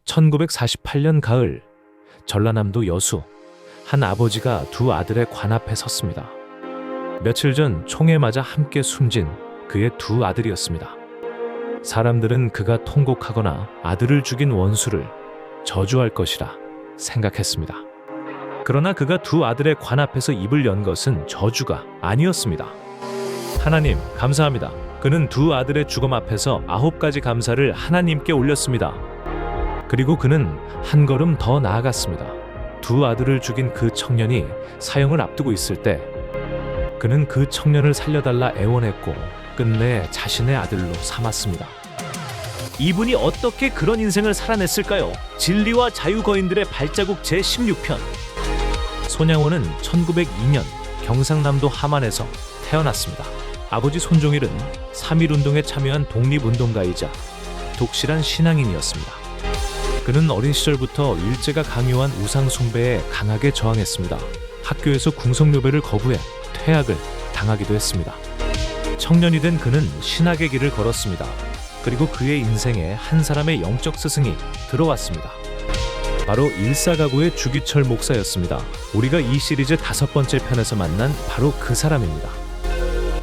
1948년 가을, 전라남도 여수, 한 아버지가 두 아들의 관 앞에 섰습니다. 며칠 전 총에 맞아 함께 숨진 그의 두 아들이었습니다. 사람들은 그가 통곡하거나 아들을 죽인 원수를 저주할 것이라 생각했습니다. 그러나 그가 두 아들의 관 앞에서 입을 연 것은 저주가 아니었습니다. 하나님, 감사합니다. 그는 두 아들의 죽음 앞에서 9가지 감사를 하나님께 올렸습니다. 그리고 그는 한 걸음 더 나아갔습니다. 두 아들을 죽인 그 청년이 사형을 앞두고 있을 때 그는 그 청년을 살려달라 애원했고 끝내 자신의 아들로 삼았습니다. 이분이 어떻게 그런 인생을 살아냈을까요? 진리와 자유 거인들의 발자국 제16편. 손양원은 1902년 경상남도 함안에서 태어났습니다. 아버지 손종일은 3.1운동에 참여한 독립운동가이자 독실한 신앙인이었습니다. 그는 어린 시절부터 일제가 강요한 우상 숭배에 강하게 저항했습니다. 학교에서 궁성요배를 거부해 퇴학을 당하기도 했습니다. 청년이 된 그는 신학의 길을 걸었습니다. 그리고 그의 인생에 한 사람의 영적 스승이 들어왔습니다. 바로 일사가구의 주기철 목사였습니다. 우리가 이 시리즈 5번째 편에서 만난 바로 그 사람입니다.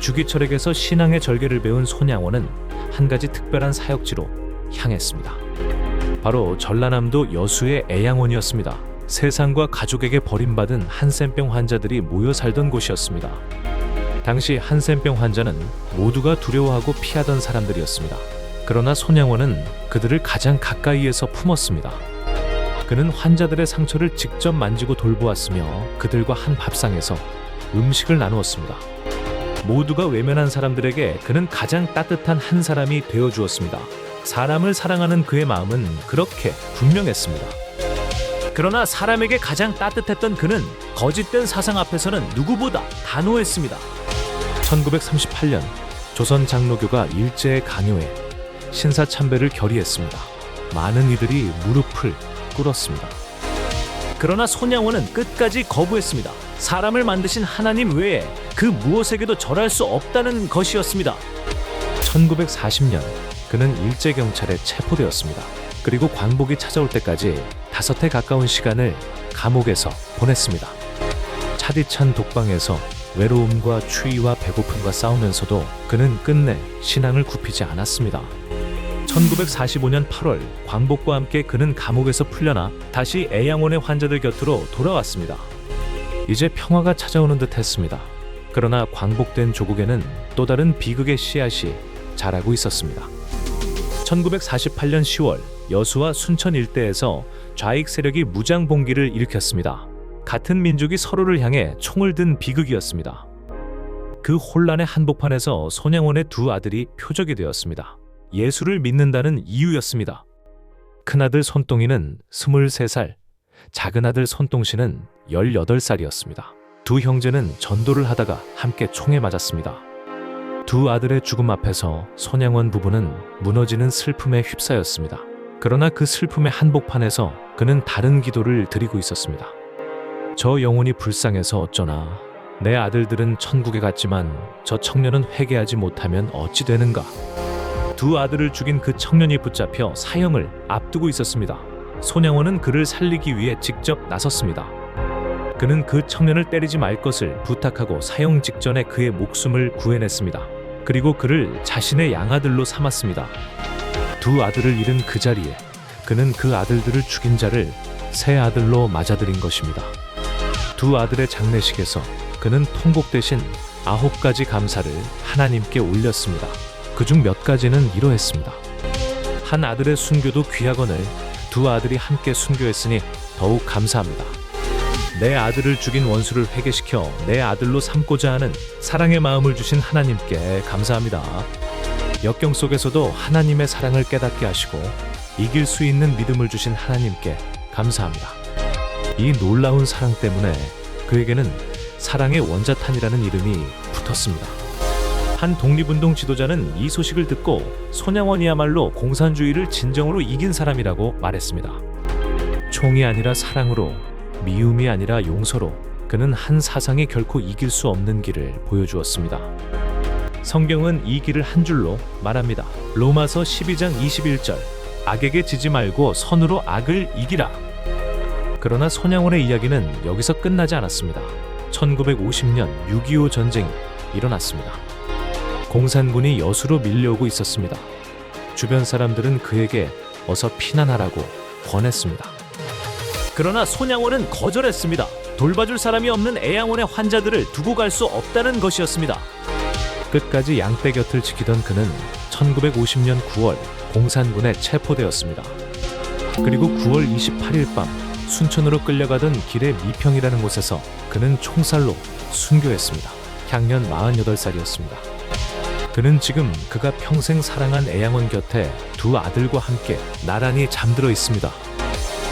주기철에게서 신앙의 절개를 배운 손양원은 한 가지 특별한 사역지로 향했습니다. 바로 전라남도 여수의 애양원이었습니다. 세상과 가족에게 버림받은 한센병 환자들이 모여 살던 곳이었습니다. 당시 한센병 환자는 모두가 두려워하고 피하던 사람들이었습니다. 그러나 손양원은 그들을 가장 가까이에서 품었습니다. 그는 환자들의 상처를 직접 만지고 돌보았으며 그들과 한 밥상에서 음식을 나누었습니다. 모두가 외면한 사람들에게 그는 가장 따뜻한 한 사람이 되어주었습니다. 사람을 사랑하는 그의 마음은 그렇게 분명했습니다. 그러나 사람에게 가장 따뜻했던 그는 거짓된 사상 앞에서는 누구보다 단호했습니다. 1938년 조선 장로교가 일제의 강요에 신사참배를 결의했습니다. 많은 이들이 무릎을 꿇었습니다. 그러나 손양원은 끝까지 거부했습니다. 사람을 만드신 하나님 외에 그 무엇에게도 절할 수 없다는 것이었습니다. 1940년 그는 일제경찰에 체포되었습니다. 그리고 광복이 찾아올 때까지 5해 가까운 시간을 감옥에서 보냈습니다. 차디찬 독방에서 외로움과 추위와 배고픔과 싸우면서도 그는 끝내 신앙을 굽히지 않았습니다. 1945년 8월 광복과 함께 그는 감옥에서 풀려나 다시 애양원의 환자들 곁으로 돌아왔습니다. 이제 평화가 찾아오는 듯 했습니다. 그러나 광복된 조국에는 또 다른 비극의 씨앗이 자라고 있었습니다. 1948년 10월 여수와 순천 일대에서 좌익 세력이 무장 봉기를 일으켰습니다. 같은 민족이 서로를 향해 총을 든 비극이었습니다. 그 혼란의 한복판에서 손양원의 두 아들이 표적이 되었습니다. 예수를 믿는다는 이유였습니다. 큰아들 손동이는 23살, 작은아들 손동씨는 18살이었습니다. 두 형제는 전도를 하다가 함께 총에 맞았습니다. 두 아들의 죽음 앞에서 손양원 부부는 무너지는 슬픔에 휩싸였습니다. 그러나 그 슬픔의 한복판에서 그는 다른 기도를 드리고 있었습니다. 저 영혼이 불쌍해서 어쩌나. 내 아들들은 천국에 갔지만 저 청년은 회개하지 못하면 어찌 되는가. 두 아들을 죽인 그 청년이 붙잡혀 사형을 앞두고 있었습니다. 손양원은 그를 살리기 위해 직접 나섰습니다. 그는 그 청년을 때리지 말 것을 부탁하고 사형 직전에 그의 목숨을 구해냈습니다. 그리고 그를 자신의 양아들로 삼았습니다. 두 아들을 잃은 그 자리에 그는 그 아들들을 죽인 자를 새 아들로 맞아들인 것입니다. 두 아들의 장례식에서 그는 통곡 대신 9가지 감사를 하나님께 올렸습니다. 그중 몇 가지는 이러했습니다. 한 아들의 순교도 귀하거늘 두 아들이 함께 순교했으니 더욱 감사합니다. 내 아들을 죽인 원수를 회개시켜 내 아들로 삼고자 하는 사랑의 마음을 주신 하나님께 감사합니다. 역경 속에서도 하나님의 사랑을 깨닫게 하시고 이길 수 있는 믿음을 주신 하나님께 감사합니다. 이 놀라운 사랑 때문에 그에게는 사랑의 원자탄이라는 이름이 붙었습니다. 한 독립운동 지도자는 이 소식을 듣고 손양원이야말로 공산주의를 진정으로 이긴 사람이라고 말했습니다. 총이 아니라 사랑으로, 미움이 아니라 용서로 그는 한 사상이 결코 이길 수 없는 길을 보여주었습니다. 성경은 이 길을 한 줄로 말합니다. 로마서 12장 21절 악에게 지지 말고 선으로 악을 이기라. 그러나 손양원의 이야기는 여기서 끝나지 않았습니다. 1950년 6.25 전쟁이 일어났습니다. 공산군이 여수로 밀려오고 있었습니다. 주변 사람들은 그에게 어서 피난하라고 권했습니다. 그러나 손양원은 거절했습니다. 돌봐줄 사람이 없는 애양원의 환자들을 두고 갈 수 없다는 것이었습니다. 끝까지 양떼 곁을 지키던 그는 1950년 9월 공산군에 체포되었습니다. 그리고 9월 28일 밤 순천으로 끌려가던 길의 미평이라는 곳에서 그는 총살로 순교했습니다. 향년 48살이었습니다. 그는 지금 그가 평생 사랑한 애양원 곁에 두 아들과 함께 나란히 잠들어 있습니다.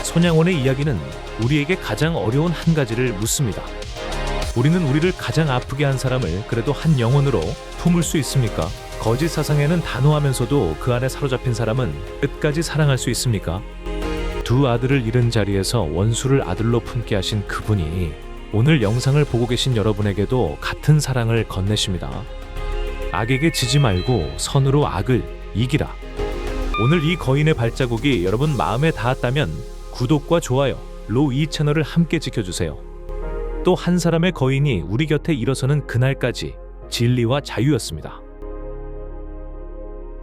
손양원의 이야기는 우리에게 가장 어려운 한 가지를 묻습니다. 우리는 우리를 가장 아프게 한 사람을 그래도 한 영혼으로 품을 수 있습니까? 거짓 사상에는 단호하면서도 그 안에 사로잡힌 사람은 끝까지 사랑할 수 있습니까? 두 아들을 잃은 자리에서 원수를 아들로 품게 하신 그분이 오늘 영상을 보고 계신 여러분에게도 같은 사랑을 건네십니다. 악에게 지지 말고 선으로 악을 이기라. 오늘 이 거인의 발자국이 여러분 마음에 닿았다면 구독과 좋아요로 이 채널을 함께 지켜주세요. 또 한 사람의 거인이 우리 곁에 일어서는 그날까지 진리와 자유였습니다.